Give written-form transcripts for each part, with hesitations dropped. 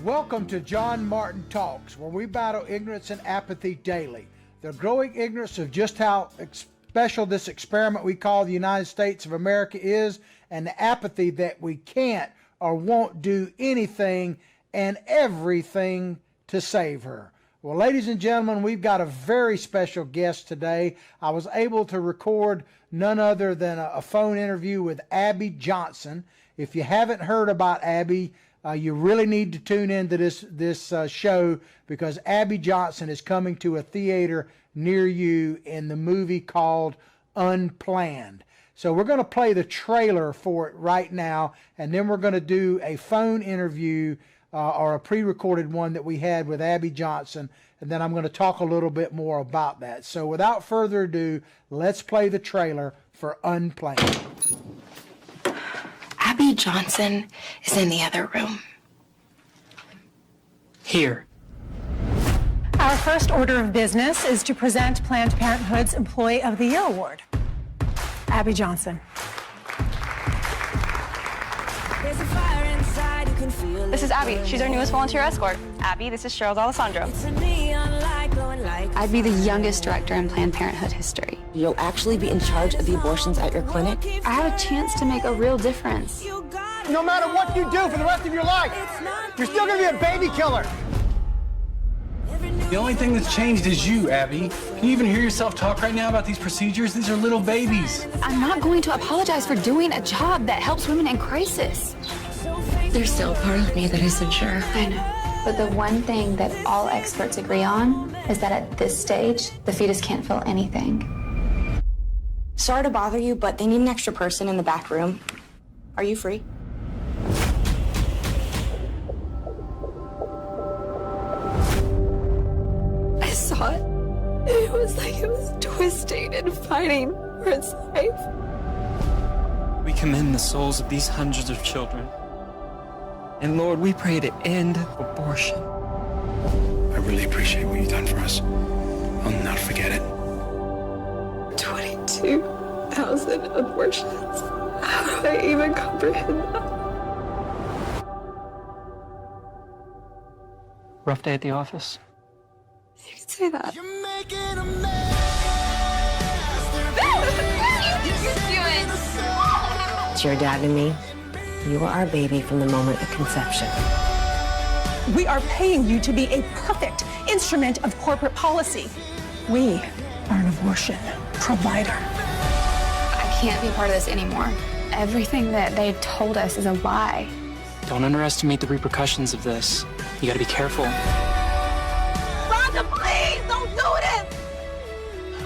Welcome to John Martin Talks, where we battle ignorance and apathy daily. The growing ignorance of just how special this experiment we call the United States of America is, and the apathy that we can't or won't do anything and everything to save her. Well, ladies and gentlemen, we've got a very special guest today. I was able to record none other than a phone interview with Abby Johnson. If you haven't heard about Abby, you really need to tune into this show, because Abby Johnson is coming to a theater near you in the movie called Unplanned. So we're going to play the trailer for it right now, and then we're going to do a phone interview or a pre-recorded one that we had with Abby Johnson, and then I'm going to talk a little bit more about that. So without further ado, let's play the trailer for Unplanned. Abby Johnson is in the other room. Here. Our first order of business is to present Planned Parenthood's Employee of the Year Award. Abby Johnson. This is Abby. She's our newest volunteer escort. Abby, this is Cheryl D'Alessandro. I'd be the youngest director in Planned Parenthood history. You'll actually be in charge of the abortions at your clinic. I have a chance to make a real difference. No matter what you do for the rest of your life, you're still gonna be a baby killer. The only thing that's changed is you, Abby. Can you even hear yourself talk right now about these procedures? These are little babies. I'm not going to apologize for doing a job that helps women in crisis. There's still a part of me that isn't sure. I know. But the one thing that all experts agree on is that at this stage, the fetus can't feel anything. Sorry to bother you, but they need an extra person in the back room. Are you free? I saw it. It was like it was twisting and fighting for its life. We commend the souls of these hundreds of children. And Lord, we pray to end abortion. I really appreciate what you've done for us. I'll never forget it. 22,000 abortions. How do I even comprehend that? Rough day at the office? You can say that. You're making a mess. It's your dad and me. You were our baby from the moment of conception. We are paying you to be a perfect instrument of corporate policy. We are an abortion provider. I can't be part of this anymore. Everything that they've told us is a lie. Don't underestimate the repercussions of this. You gotta be careful. Rhonda, please don't do this!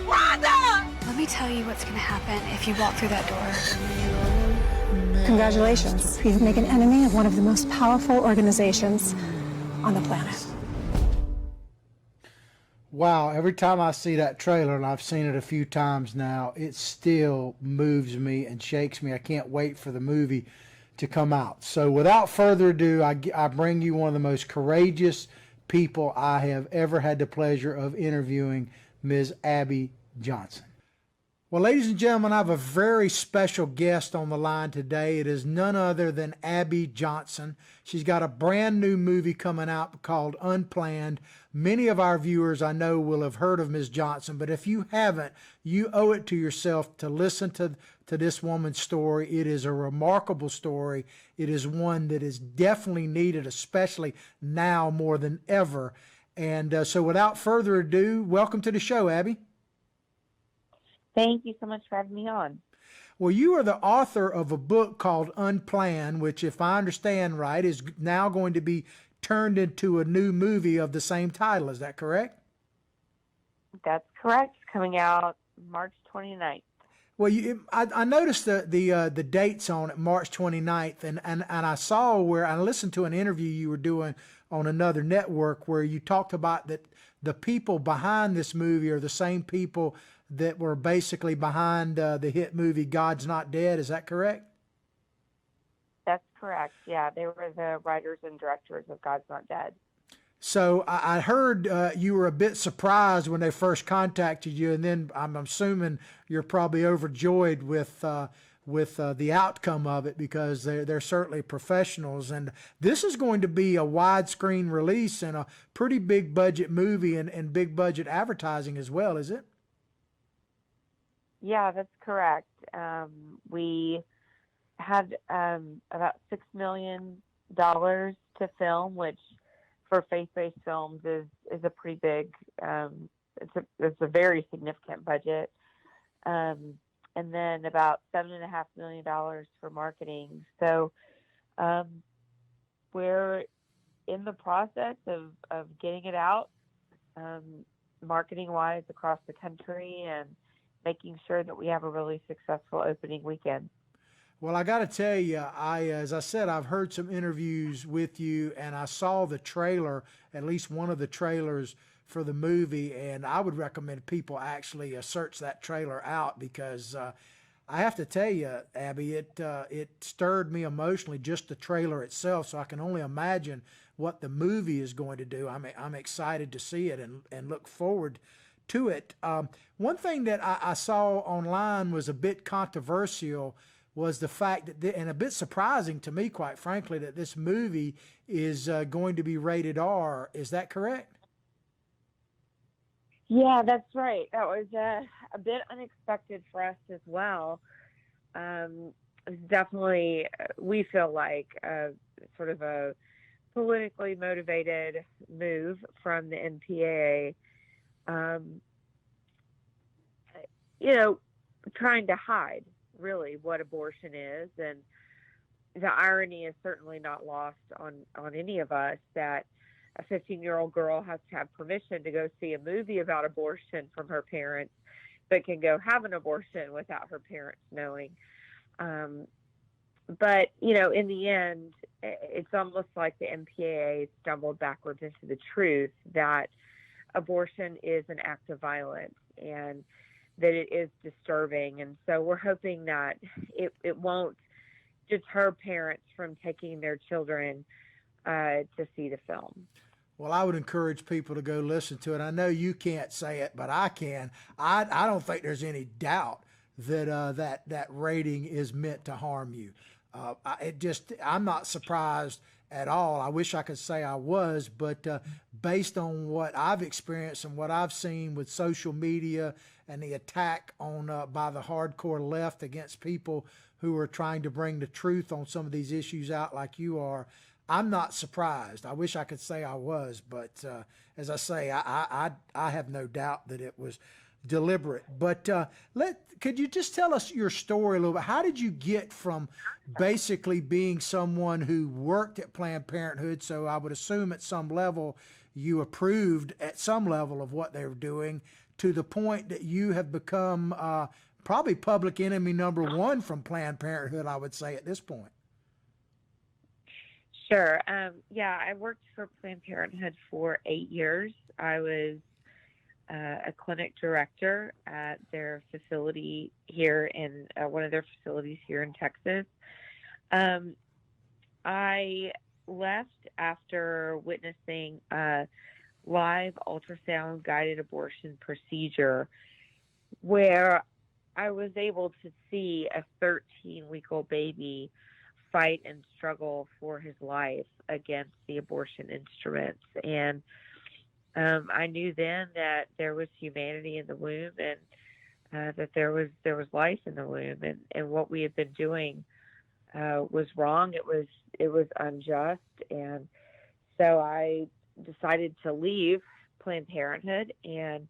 Rhonda! Let me tell you what's gonna happen if you walk through that door. Congratulations. You've made an enemy of one of the most powerful organizations on the planet. Wow, every time I see that trailer, and I've seen it a few times now, it still moves me and shakes me. I can't wait for the movie to come out. So without further ado, I bring you one of the most courageous people I have ever had the pleasure of interviewing, Ms. Abby Johnson. Well, ladies and gentlemen, I have a very special guest on the line today. It is none other than Abby Johnson. She's got a brand new movie coming out called Unplanned. Many of our viewers, I know, will have heard of Ms. Johnson, but if you haven't, you owe it to yourself to listen to this woman's story. It is a remarkable story. It is one that is definitely needed, especially now more than ever. And so without further ado, welcome to the show, Abby. Thank you so much for having me on. Well, you are the author of a book called Unplanned, which, if I understand right, is now going to be turned into a new movie of the same title. Is that correct? That's correct. It's coming out March 29th. Well, I noticed the dates on it, March 29th, and I saw where I listened to an interview you were doing on another network where you talked about that the people behind this movie are the same people that were basically behind the hit movie God's Not Dead. Is that correct? That's correct. Yeah, they were the writers and directors of God's Not Dead. So I heard you were a bit surprised when they first contacted you, and then I'm assuming you're probably overjoyed with with the outcome of it, because they're certainly professionals. And this is going to be a widescreen release and a pretty big budget movie and big budget advertising as well, is it? Yeah, that's correct. We had about $6 million to film, which for faith-based films is a pretty big. It's a very significant budget. And then about $7.5 million for marketing. So we're in the process of getting it out, marketing-wise across the country, and making sure that we have a really successful opening weekend. Well, I got to tell you, as I said, I've heard some interviews with you, and I saw the trailer, at least one of the trailers for the movie, and I would recommend people actually search that trailer out, because I have to tell you, Abby, it stirred me emotionally, just the trailer itself. So I can only imagine what the movie is going to do. I'm excited to see it and look forward to it. One thing that I saw online was a bit controversial, was the fact that, and a bit surprising to me, quite frankly, that this movie is going to be rated R. Is that correct? Yeah, that's right. That was a bit unexpected for us as well. Definitely, we feel like sort of a politically motivated move from the NPAA. Trying to hide really what abortion is, and the irony is certainly not lost on any of us that a 15-year-old girl has to have permission to go see a movie about abortion from her parents, but can go have an abortion without her parents knowing. But, in the end, it's almost like the MPAA stumbled backwards into the truth that abortion is an act of violence and that it is disturbing. And so we're hoping that it won't deter parents from taking their children to see the film. Well, I would encourage people to go listen to it. I know you can't say it, but I can. I don't think there's any doubt that that rating is meant to harm you. I'm not surprised at all. I wish I could say I was, but based on what I've experienced and what I've seen with social media and the attack on by the hardcore left against people who are trying to bring the truth on some of these issues out like you are, I'm not surprised. I wish I could say I was, but as I say, I have no doubt that it was deliberate. But could you just tell us your story a little bit? How did you get from basically being someone who worked at Planned Parenthood, so I would assume at some level you approved at some level of what they were doing, to the point that you have become probably public enemy number one from Planned Parenthood, I would say, at this point? Sure. I worked for Planned Parenthood for 8 years. I was a clinic director at their facility here in one of their facilities here in Texas. I left after witnessing a live ultrasound guided abortion procedure where I was able to see a 13-week-old baby fight and struggle for his life against the abortion instruments. And I knew then that there was humanity in the womb, and that there was life in the womb, and what we had been doing was wrong. It was unjust, and so I decided to leave Planned Parenthood. And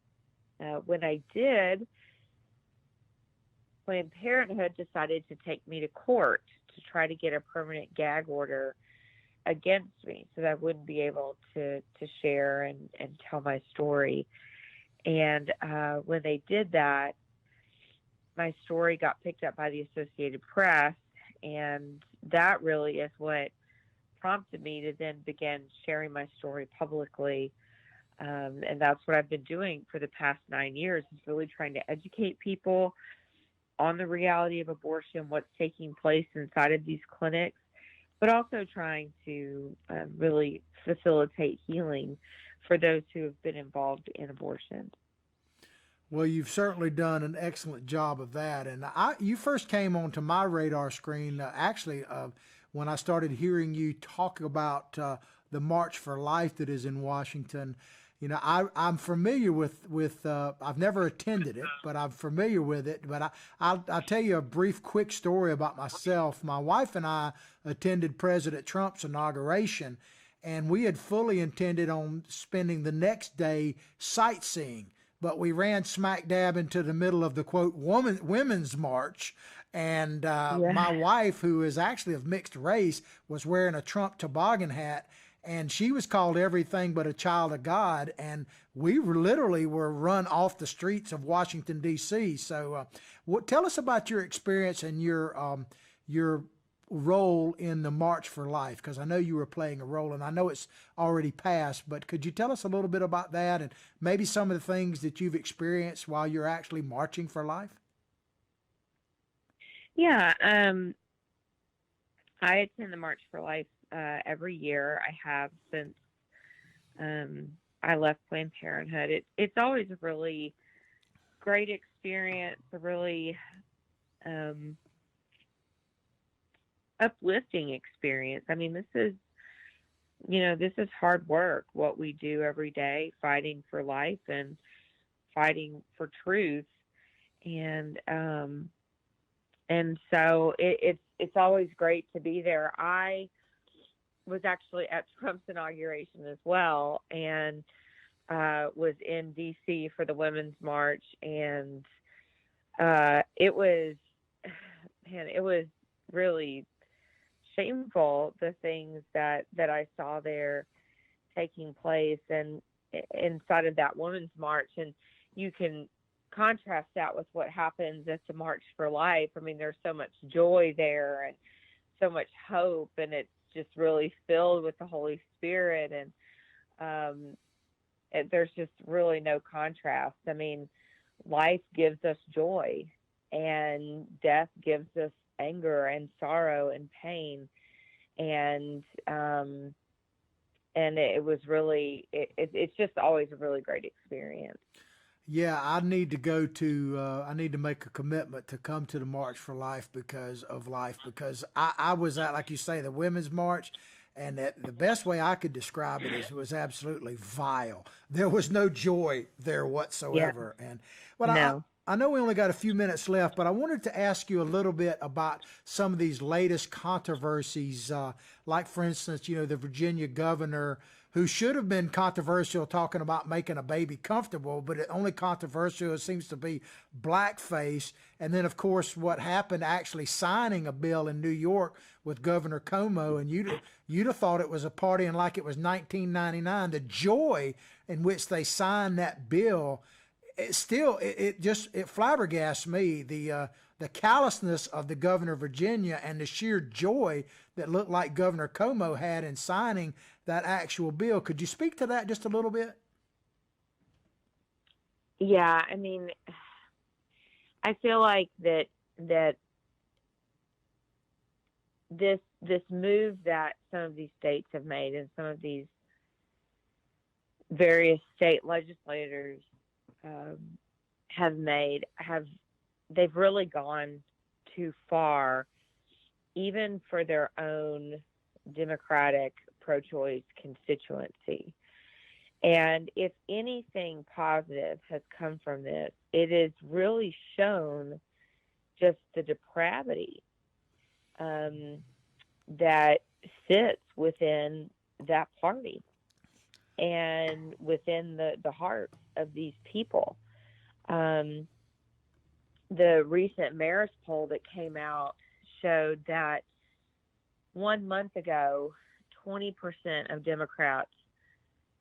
when I did, Planned Parenthood decided to take me to court to try to get a permanent gag order against me so that I wouldn't be able to share and tell my story. And when they did that, my story got picked up by the Associated Press, and that really is what prompted me to then begin sharing my story publicly. And that's what I've been doing for the past 9 years, is really trying to educate people on the reality of abortion, what's taking place inside of these clinics, but also trying to really facilitate healing for those who have been involved in abortion. Well, you've certainly done an excellent job of that. And you first came onto my radar screen when I started hearing you talk about the March for Life that is in Washington. You know, I'm familiar with I've never attended it, but I'm familiar with it. But I'll tell you a brief, quick story about myself. My wife and I attended President Trump's inauguration, and we had fully intended on spending the next day sightseeing, but we ran smack dab into the middle of the quote women's march. And my wife, who is actually of mixed race, was wearing a Trump toboggan hat, and she was called everything but a child of God. And we literally were run off the streets of Washington, D.C. So tell us about your experience and your role in the March for Life, because I know you were playing a role, and I know it's already passed, but could you tell us a little bit about that and maybe some of the things that you've experienced while you're actually marching for life? Yeah, I attend the March for Life every year. I have since I left Planned Parenthood. It's always a really great experience, a really uplifting experience. I mean, this is hard work, what we do every day, fighting for life and fighting for truth. And so it's always great to be there. I was actually at Trump's inauguration as well, and was in D.C. for the Women's March, and it was really shameful, the things that I saw there taking place and inside of that Women's March. And you can contrast that with what happens at the March for Life. I mean, there's so much joy there and so much hope, and it's just really filled with the Holy Spirit. And there's just really no contrast. I mean, life gives us joy, and death gives us anger and sorrow and pain. And it was really, it's just always a really great experience. Yeah, I need to make a commitment to come to the March for Life because I was at, like you say, the Women's March, and the best way I could describe it is it was absolutely vile. There was no joy there whatsoever. Yeah. No. I know we only got a few minutes left, but I wanted to ask you a little bit about some of these latest controversies, like, for instance, the Virginia governor, who should have been controversial talking about making a baby comfortable, but it only controversial seems to be blackface. And then, of course, what happened actually signing a bill in New York with Governor Cuomo, and you'd have thought it was a partying like it was 1999. The joy in which they signed that bill, it flabbergasts me, the callousness of the governor of Virginia and the sheer joy that looked like Governor Cuomo had in signing that actual bill. Could you speak to that just a little bit? Yeah, I mean, I feel like that this move that some of these states have made, and some of these various state legislators have made, they've really gone too far, even for their own Democratic pro-choice constituency. And if anything positive has come from this, it has really shown just the depravity that sits within that party and within the hearts of these people. The recent Marist poll that came out showed that 1 month ago, 20% of Democrats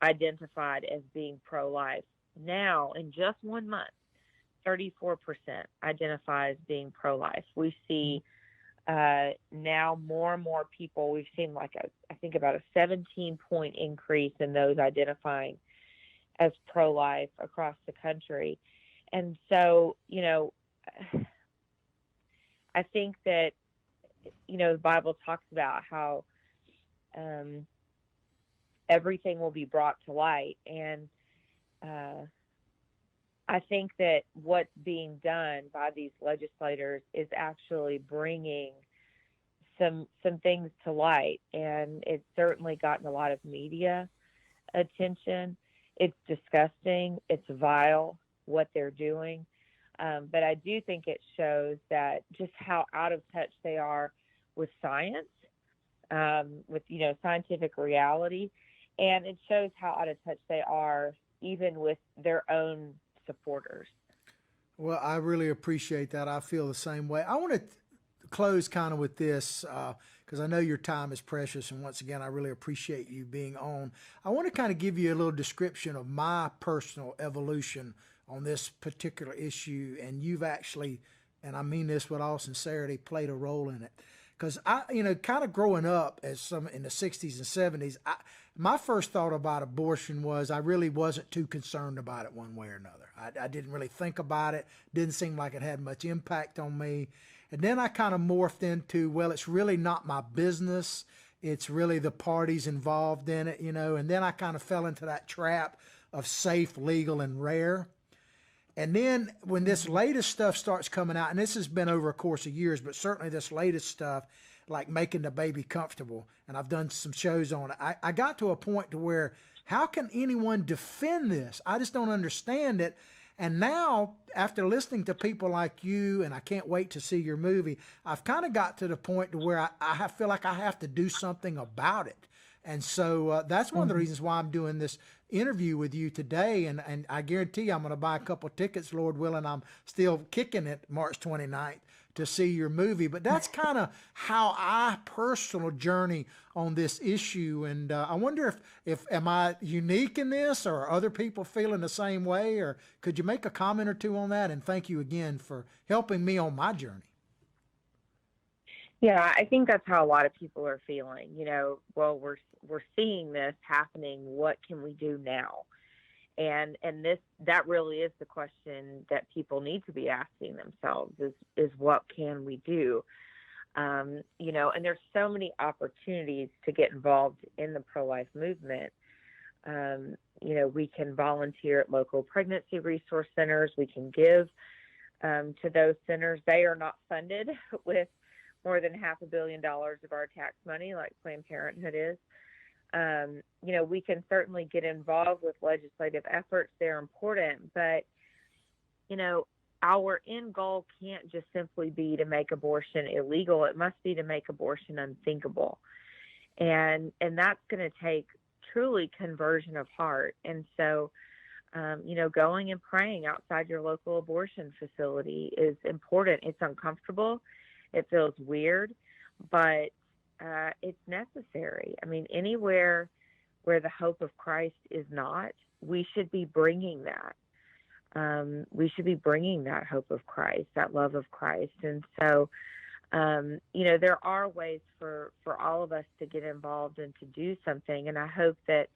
identified as being pro-life. Now, in just 1 month, 34% identify as being pro-life. We see now more and more people. We've seen I think about a 17-point increase in those identifying as pro-life across the country. And so, I think that, the Bible talks about how everything will be brought to light. And I think that what's being done by these legislators is actually bringing some things to light, and it's certainly gotten a lot of media attention. It's disgusting. It's vile what they're doing. But I do think it shows that just how out of touch they are with science, with, scientific reality. And it shows how out of touch they are even with their own supporters. Well, I really appreciate that. I feel the same way. I want to close kind of with this because I know your time is precious, and once again I really appreciate you being on. I want to kind of give you a little description of my personal evolution on this particular issue, and you've actually, and I mean this with all sincerity, played a role in it. Because I, kind of growing up as some in the 60s and 70s, my first thought about abortion was I really wasn't too concerned about it one way or another. I didn't really think about it. Didn't seem like it had much impact on me. And then I kind of morphed into, well, it's really not my business. It's really the parties involved in it, and then I kind of fell into that trap of safe, legal, and rare. And then when this latest stuff starts coming out, and this has been over a course of years, but certainly this latest stuff, like making the baby comfortable, and I've done some shows on it, I got to a point to where, how can anyone defend this? I just don't understand it. And now, after listening to people like you, and I can't wait to see your movie, I've kind of got to the point to where I feel like I have to do something about it. And so that's one of the reasons why I'm doing this interview with you today. And I guarantee you I'm going to buy a couple of tickets, Lord willing. I'm still kicking it March 29th to see your movie. But that's kind of how I personal journey on this issue. And I wonder if am I unique in this, or are other people feeling the same way? Or could you make a comment or two on that? And thank you again for helping me on my journey. Yeah, I think that's how a lot of people are feeling. Well, we're seeing this happening. What can we do now? And that really is the question that people need to be asking themselves: is what can we do? And there's so many opportunities to get involved in the pro-life movement. We can volunteer at local pregnancy resource centers. We can give to those centers. They are not funded with more than $500 million of our tax money, like Planned Parenthood is. We can certainly get involved with legislative efforts. They're important, but, our end goal can't just simply be to make abortion illegal. It must be to make abortion unthinkable. And that's going to take truly conversion of heart. And so, going and praying outside your local abortion facility is important. It's uncomfortable. It feels weird, but it's necessary. I mean, anywhere where the hope of Christ is not, we should be bringing that. We should be bringing that hope of Christ, that love of Christ. And so, there are ways for all of us to get involved and to do something. And I hope that,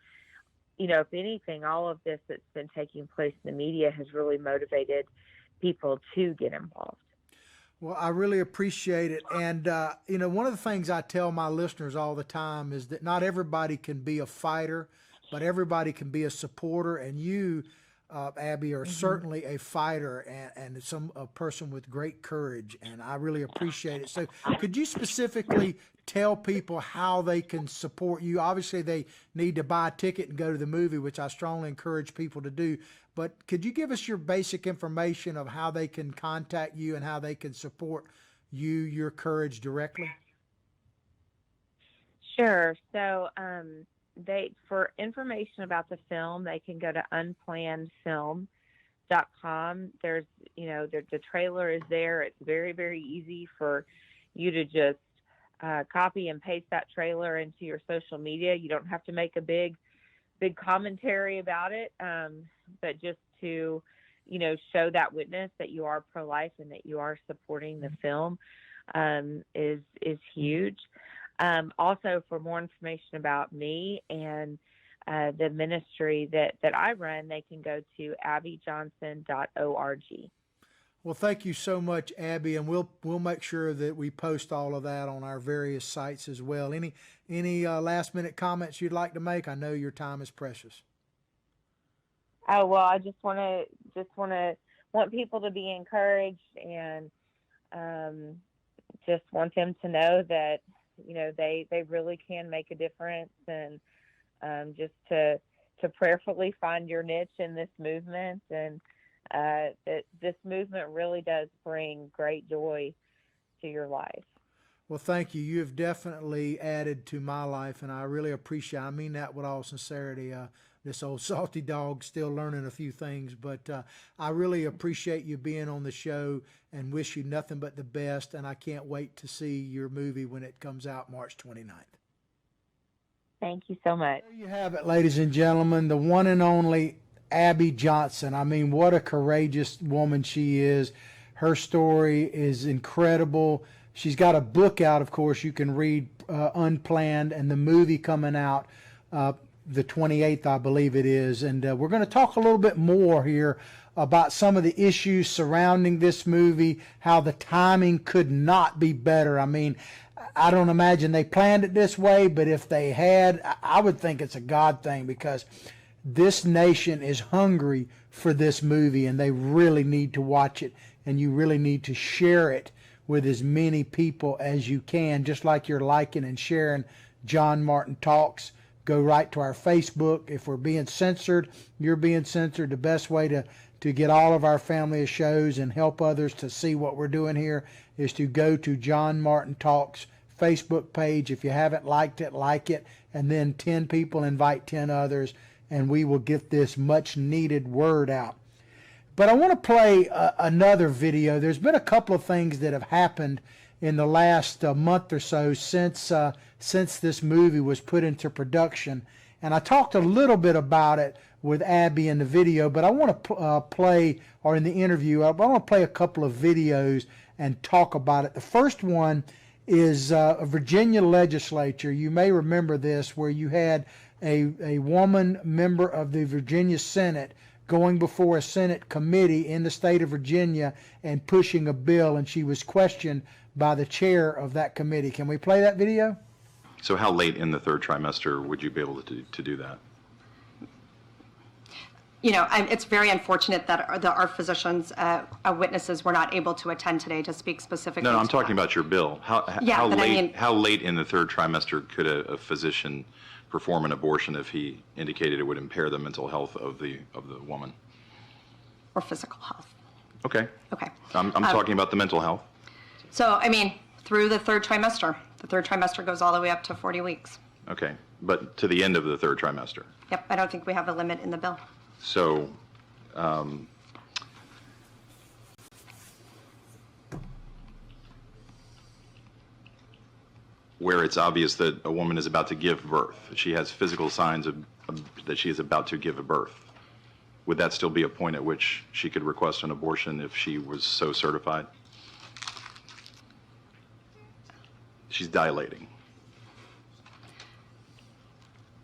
if anything, all of this that's been taking place in the media has really motivated people to get involved. Well, I really appreciate it. And, one of the things I tell my listeners all the time is that not everybody can be a fighter, but everybody can be a supporter. And you, Abby, are certainly a fighter and a person with great courage. And I really appreciate it. So could you specifically tell people how they can support you? Obviously, they need to buy a ticket and go to the movie, which I strongly encourage people to do. But could you give us your basic information of how they can contact you and how they can support you, your courage directly? Sure. So for information about the film, they can go to unplannedfilm.com. There's, the trailer is there. It's very, very easy for you to just copy and paste that trailer into your social media. You don't have to make a big commentary about it, but just to, show that witness that you are pro-life and that you are supporting the film is huge. Also, for more information about me and the ministry that I run, they can go to abbyjohnson.org. Well, thank you so much, Abby, and we'll make sure that we post all of that on our various sites as well. Any last minute comments you'd like to make? I know your time is precious. Oh, well, I just want to just want people to be encouraged, and just want them to know that, you know, they really can make a difference, and just to prayerfully find your niche in this movement, and that this movement really does bring great joy to your life. Well, thank you. You have definitely added to my life, and I really appreciate it. I mean that with all sincerity. This old salty dog still learning a few things, but I really appreciate you being on the show and wish you nothing but the best, and I can't wait to see your movie when it comes out March 29th. Thank you so much. There you have it, ladies and gentlemen, the one and only Abby Johnson. I mean, what a courageous woman she is. Her story is incredible. She's got a book out, of course, you can read, Unplanned, and the movie coming out the 28th, I believe it is. And we're going to talk a little bit more here about some of the issues surrounding this movie, how the timing could not be better. I mean, I don't imagine they planned it this way, but if they had, I would think it's a God thing, because this nation is hungry for this movie, and they really need to watch it, and you really need to share it with as many people as you can, just like you're liking and sharing John Martin Talks. Go right to our Facebook. If we're being censored, you're being censored. The best way to get all of our family of shows and help others to see what we're doing here is to go to John Martin Talks Facebook page. If you haven't liked it, like it, and then 10 people invite 10 others, and we will get this much needed word out. But I want to play another video. There's been a couple of things that have happened in the last month or so since this movie was put into production. And I talked a little bit about it with Abby in the video, but I want to play, or in the interview, I want to play a couple of videos and talk about it. The first one is a Virginia legislature. You may remember this, where you had a woman member of the Virginia Senate going before a Senate committee in the state of Virginia and pushing a bill, and she was questioned by the chair of that committee. Can we play that video? So how late in the third trimester would you be able to do that? You know, it's very unfortunate that our physicians, witnesses, were not able to attend today to speak specifically. No, I'm talking about your bill. How late in the third trimester could a physician perform an abortion if he indicated it would impair the mental health of the woman? Or physical health. Okay. Okay. I'm talking about the mental health. So, I mean, through the third trimester. The third trimester goes all the way up to 40 weeks. Okay. But to the end of the third trimester. Yep. I don't think we have a limit in the bill. So, where it's obvious that a woman is about to give birth, she has physical signs that she is about to give a birth, would that still be a point at which she could request an abortion if she was so certified? She's dilating.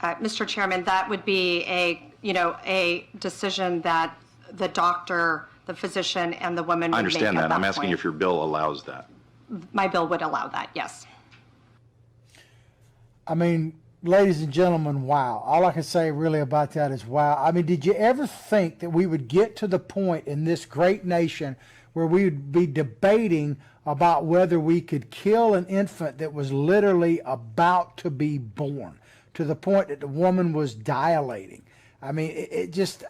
Mr. Chairman, that would be a decision that the doctor, the physician, and the woman would make. I understand that. I'm asking point. if your bill allows that. My bill would allow that, yes. I mean, ladies and gentlemen, wow. All I can say really about that is wow. I mean, did you ever think that we would get to the point in this great nation where we would be debating about whether we could kill an infant that was literally about to be born, to the point that the woman was dilating? I mean, it just,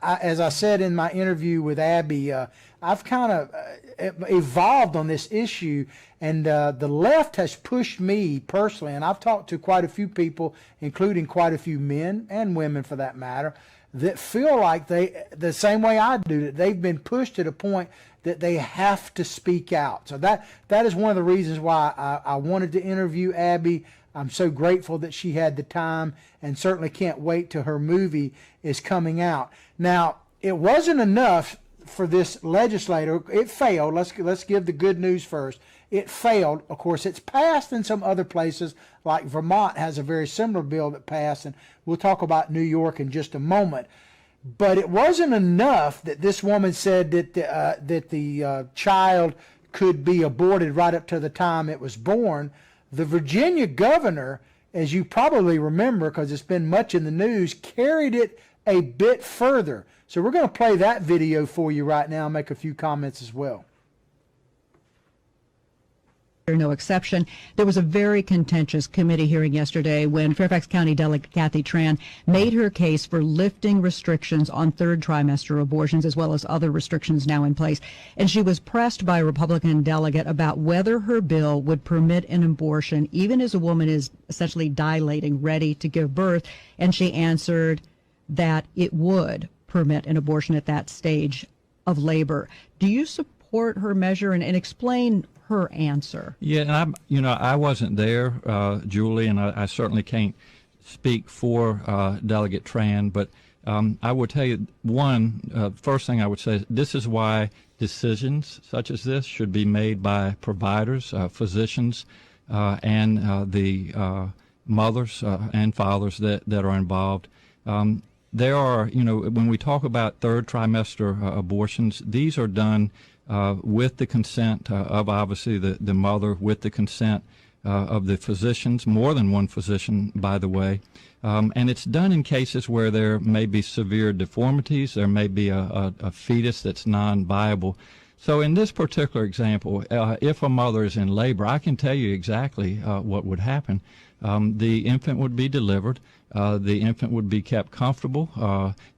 as I said in my interview with Abby, I've kind of evolved on this issue, and the left has pushed me personally, and I've talked to quite a few people, including quite a few men and women for that matter, that feel like the same way I do, that they've been pushed to the point that they have to speak out. So that is one of the reasons why I wanted to interview Abby. I'm so grateful that she had the time, and certainly can't wait till her movie is coming out. Now, it wasn't enough for this legislator. It failed. Let's give the good news first. It failed. Of course, it's passed in some other places, like Vermont has a very similar bill that passed, and we'll talk about New York in just a moment. But it wasn't enough that this woman said that the child could be aborted right up to the time it was born. The Virginia governor, as you probably remember, because it's been much in the news, carried it a bit further So we're going to play that video for you right now and make a few comments as well. No exception. There was a very contentious committee hearing yesterday when Fairfax County Delegate Kathy Tran made her case for lifting restrictions on third trimester abortions as well as other restrictions now in place. And she was pressed by a Republican delegate about whether her bill would permit an abortion even as a woman is essentially dilating, ready to give birth. And she answered that it would permit an abortion at that stage of labor. Do you support her measure and explain her answer? Yeah, and I wasn't there, Julie, and I certainly can't speak for Delegate Tran, but I would tell you, first thing I would say, this is why decisions such as this should be made by providers, physicians, and the mothers and fathers that are involved. There are, when we talk about third trimester abortions, these are done with the consent of obviously the mother, with the consent of the physicians, more than one physician, by the way. And it's done in cases where there may be severe deformities, there may be a fetus that's non-viable. So in this particular example, if a mother is in labor, I can tell you exactly what would happen. The infant would be delivered. The infant would be kept comfortable.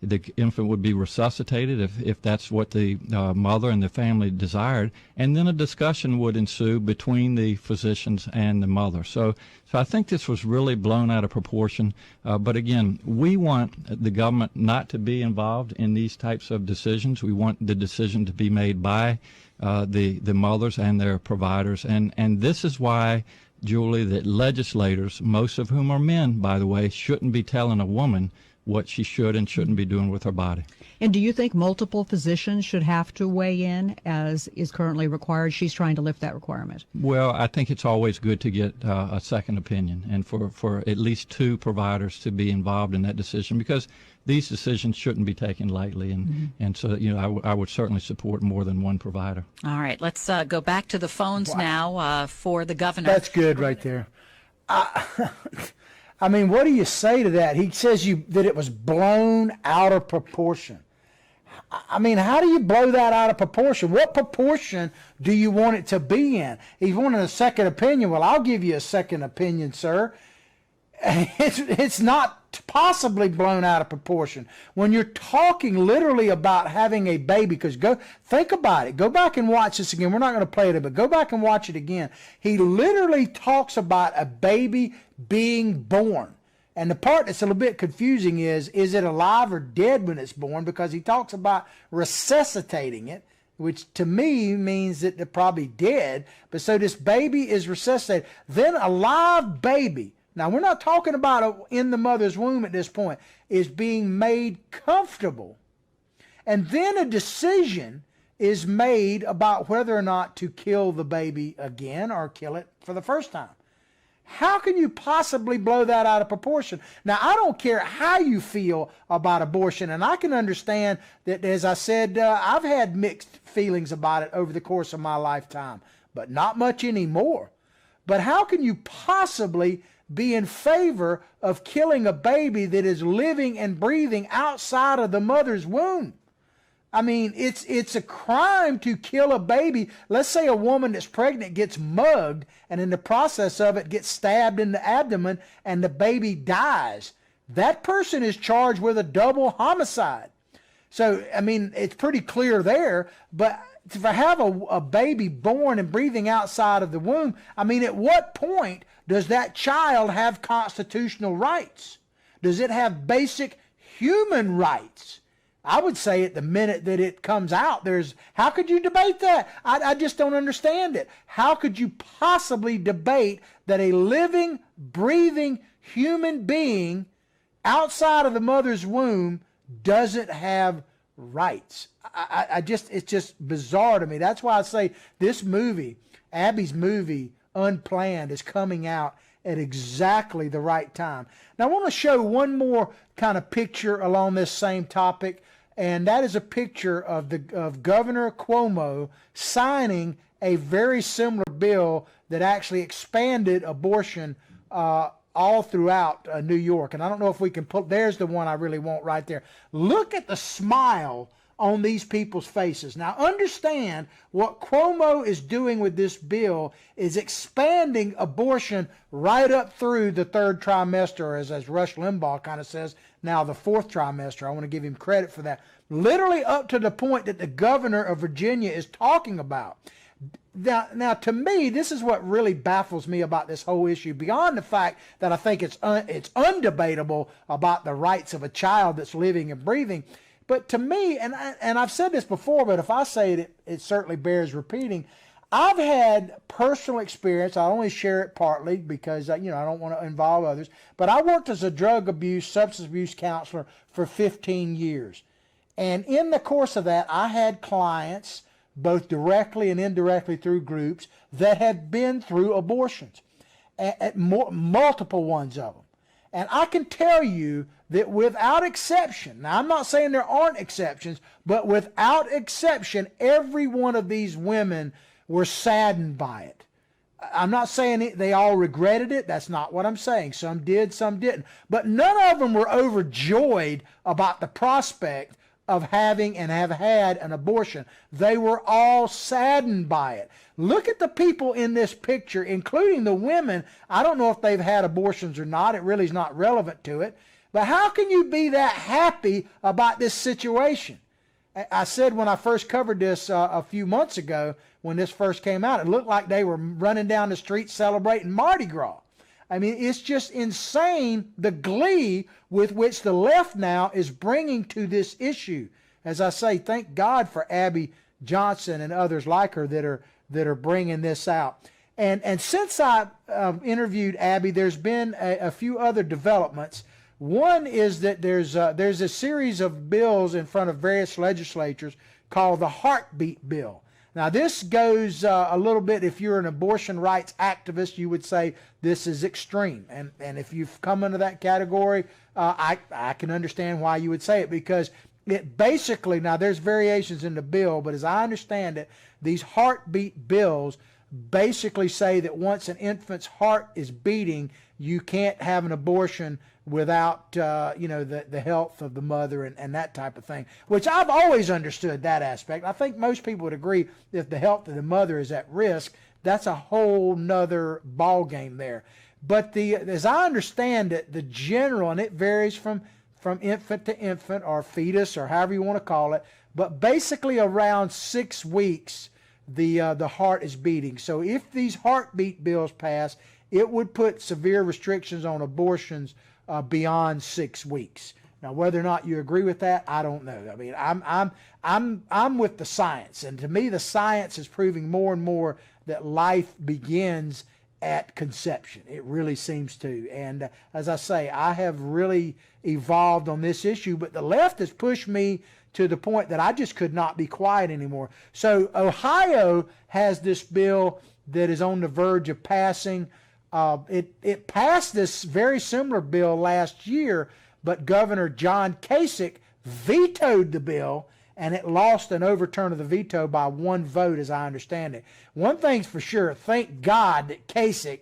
The infant would be resuscitated if that's what the mother and the family desired. And then a discussion would ensue between the physicians and the mother. So I think this was really blown out of proportion. But again, we want the government not to be involved in these types of decisions. We want the decision to be made by the mothers and their providers. And this is why, Julie, that legislators, most of whom are men, by the way, shouldn't be telling a woman what she should and shouldn't be doing with her body. And do you think multiple physicians should have to weigh in as is currently required? She's trying to lift that requirement. Well, I think it's always good to get a second opinion and for at least two providers to be involved in that decision, because these decisions shouldn't be taken lightly. And so, I would certainly support more than one provider. All right, let's go back to the phones now for the governor. That's good right there. I mean, what do you say to that? He says that it was blown out of proportion. I mean, how do you blow that out of proportion? What proportion do you want it to be in? He's wanting a second opinion. Well, I'll give you a second opinion, sir. It's not possibly blown out of proportion. When you're talking literally about having a baby, because think about it. Go back and watch this again. We're not going to play it, but go back and watch it again. He literally talks about a baby being born. And the part that's a little bit confusing is it alive or dead when it's born? Because he talks about resuscitating it, which to me means that they're probably dead. But so this baby is resuscitated. Then a live baby, now we're not talking about in the mother's womb at this point, is being made comfortable. And then a decision is made about whether or not to kill the baby again or kill it for the first time. How can you possibly blow that out of proportion? Now, I don't care how you feel about abortion, and I can understand that, as I said, I've had mixed feelings about it over the course of my lifetime, but not much anymore. But how can you possibly be in favor of killing a baby that is living and breathing outside of the mother's womb? I mean, it's a crime to kill a baby. Let's say a woman that's pregnant gets mugged and in the process of it gets stabbed in the abdomen and the baby dies. That person is charged with a double homicide. So, I mean, it's pretty clear there. But to have a baby born and breathing outside of the womb, I mean, at what point does that child have constitutional rights? Does it have basic human rights? I would say at the minute that it comes out, how could you debate that? I just don't understand it. How could you possibly debate that a living, breathing human being outside of the mother's womb doesn't have rights? It's just bizarre to me. That's why I say this movie, Abby's movie, Unplanned, is coming out at exactly the right time. Now, I want to show one more kind of picture along this same topic, and that is a picture of Governor Cuomo signing a very similar bill that actually expanded abortion all throughout New York. And I don't know if we can put, there's the one I really want right there. Look at the smile on these people's faces. Now understand what Cuomo is doing with this bill is expanding abortion right up through the third trimester, or as Rush Limbaugh kind of says, now the fourth trimester. I want to give him credit for that. Literally up to the point that the governor of Virginia is talking about. Now, to me, this is what really baffles me about this whole issue, beyond the fact that I think it's undebatable about the rights of a child that's living and breathing. But to me, and I've said this before, but if I say it, it certainly bears repeating. I've had personal experience. I only share it partly because I don't want to involve others. But I worked as a drug abuse, substance abuse counselor for 15 years. And in the course of that, I had clients, both directly and indirectly through groups, that had been through abortions, multiple ones of them. And I can tell you that without exception, now I'm not saying there aren't exceptions, but without exception, every one of these women were saddened by it. I'm not saying they all regretted it. That's not what I'm saying. Some did, some didn't. But none of them were overjoyed about the prospect of having and have had an abortion. They were all saddened by it. Look at the people in this picture, including the women. I don't know if they've had abortions or not. It really is not relevant to it. But how can you be that happy about this situation? I said when I first covered this a few months ago, when this first came out, it looked like they were running down the street celebrating Mardi Gras. I mean, it's just insane, the glee with which the left now is bringing to this issue. As I say, thank God for Abby Johnson and others like her that are bringing this out. And since I interviewed Abby, there's been a few other developments. One is that there's a series of bills in front of various legislatures called the Heartbeat Bill. Now, this goes a little bit, if you're an abortion rights activist, you would say this is extreme. And if you've come into that category, I can understand why you would say it, because it basically, now there's variations in the bill, but as I understand it, these heartbeat bills basically say that once an infant's heart is beating, you can't have an abortion without the health of the mother and that type of thing, which I've always understood that aspect. I think most people would agree if the health of the mother is at risk, that's a whole nother ball game there. But as I understand it, the general, and it varies from infant to infant or fetus or however you want to call it, but basically around 6 weeks the heart is beating. So if these heartbeat bills pass, it would put severe restrictions on abortions beyond 6 weeks. Now, whether or not you agree with that, I don't know. I mean, I'm with the science, and to me, the science is proving more and more that life begins at conception. It really seems to. And as I say, I have really evolved on this issue, but the left has pushed me to the point that I just could not be quiet anymore. So Ohio has this bill that is on the verge of passing. It passed this very similar bill last year, but Governor John Kasich vetoed the bill, and it lost an overturn of the veto by 1 vote, as I understand it. One thing's for sure, thank God that Kasich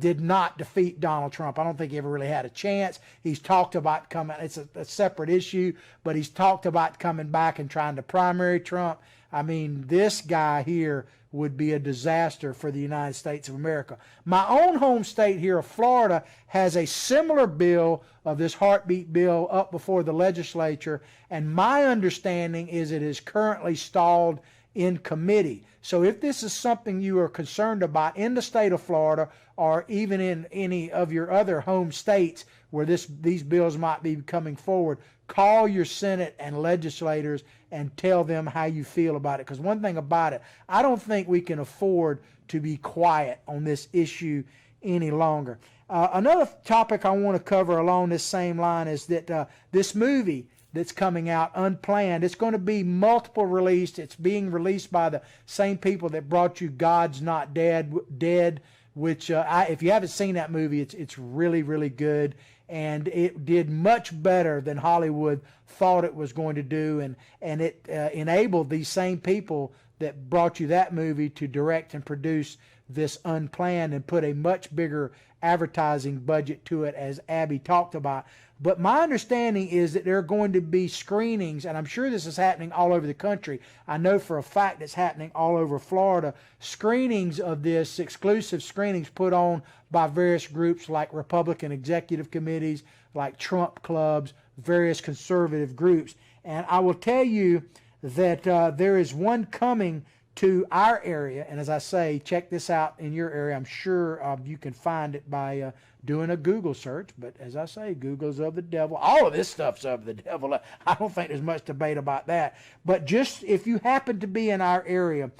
did not defeat Donald Trump. I don't think he ever really had a chance. He's talked about coming, it's a separate issue, but he's talked about coming back and trying to primary Trump. I mean, this guy here would be a disaster for the United States of America. My own home state here of Florida has a similar bill of this heartbeat bill up before the legislature, and my understanding is it is currently stalled in committee. So if this is something you are concerned about in the state of Florida or even in any of your other home states where these bills might be coming forward, call your Senate and legislators and tell them how you feel about it. Because one thing about it, I don't think we can afford to be quiet on this issue any longer. Another topic I want to cover along this same line is that this movie that's coming out, Unplanned, it's going to be multiple released. It's being released by the same people that brought you God's Not Dead, which if you haven't seen that movie, it's really, really good. And it did much better than Hollywood thought it was going to do, and it enabled these same people that brought you that movie to direct and produce this Unplanned and put a much bigger advertising budget to it, as Abby talked about. But my understanding is that there are going to be screenings, and I'm sure this is happening all over the country. I know for a fact it's happening all over Florida. Screenings of this, exclusive screenings put on by various groups like Republican executive committees, like Trump clubs, various conservative groups. And I will tell you that there is one coming to our area, and as I say, check this out in your area. I'm sure you can find it by doing a Google search, but as I say, Google's of the devil. All of this stuff's of the devil. I don't think there's much debate about that. But just if you happen to be in our area,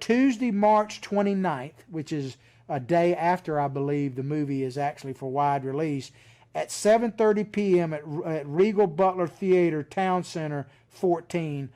Tuesday, March 29th, which is a day after I believe the movie is actually for wide release, at 7:30 p.m. at Regal Butler Theater, Town Center, 14.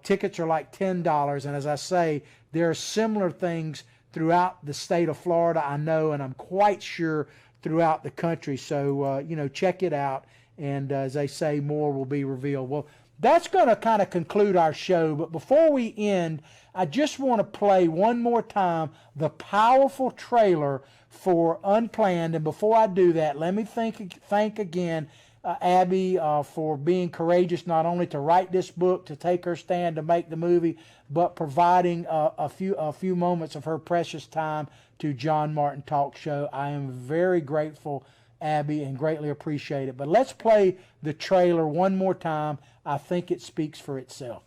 Tickets are like $10, and as I say, there are similar things throughout the state of Florida, I know, and I'm quite sure throughout the country. So, check it out, and as they say, more will be revealed. Well, that's going to kind of conclude our show, but before we end, I just want to play one more time the powerful trailer for Unplanned, and before I do that, let me thank again Abby for being courageous not only to write this book, to take her stand to make the movie, but providing a few moments of her precious time to John Martin Talk Show. I am very grateful, Abby, and greatly appreciate it. But let's play the trailer one more time. I think it speaks for itself.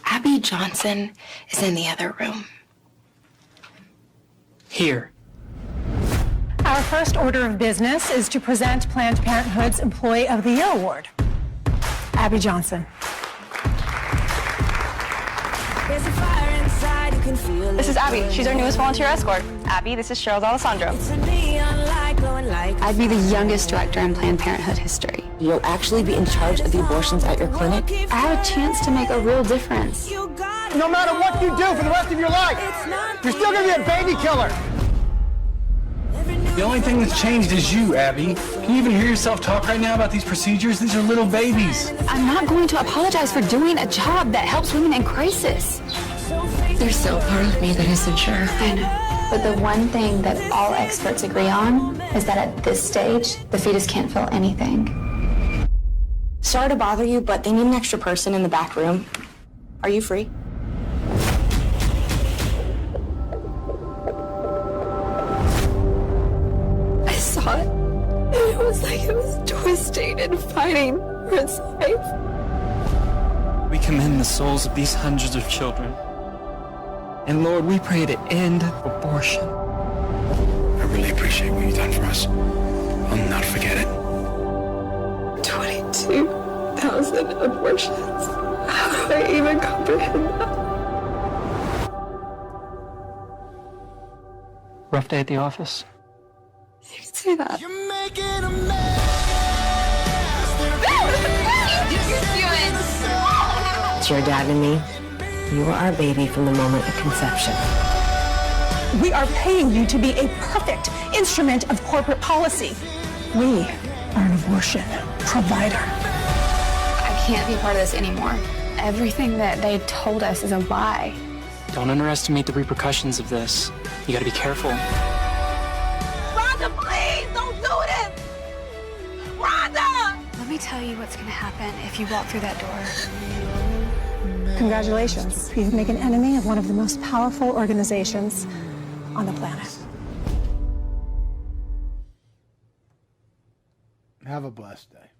Abby Johnson is in the other room. Here. Our first order of business is to present Planned Parenthood's Employee of the Year Award. Abby Johnson. This is Abby. She's our newest volunteer escort. Abby, this is Cheryl Alessandro. I'd be the youngest director in Planned Parenthood history. You'll actually be in charge of the abortions at your clinic? I have a chance to make a real difference. No matter what you do for the rest of your life, you're still going to be a baby killer. The only thing that's changed is you, Abby. Can you even hear yourself talk right now about these procedures? These are little babies. I'm not going to apologize for doing a job that helps women in crisis. There's still a part of me that isn't sure. I know. But the one thing that all experts agree on is that at this stage, the fetus can't feel anything. Sorry to bother you, but they need an extra person in the back room. Are you free? I saw it, and it was like it was twisting and fighting for its life. We commend the souls of these hundreds of children. And Lord, we pray to end abortion. I really appreciate what you've done for us. I'll not forget it. 22,000 abortions. How do I even comprehend that? Rough day at the office. You can say that. You're making a mess. It's your dad and me. You were our baby from the moment of conception. We are paying you to be a perfect instrument of corporate policy. We are an abortion provider. I can't be a part of this anymore. Everything that they told us is a lie. Don't underestimate the repercussions of this. You gotta be careful. Rhonda, please, don't do this! Rhonda! Let me tell you what's gonna happen if you walk through that door. Congratulations. You've made an enemy of one of the most powerful organizations on the planet. Have a blessed day.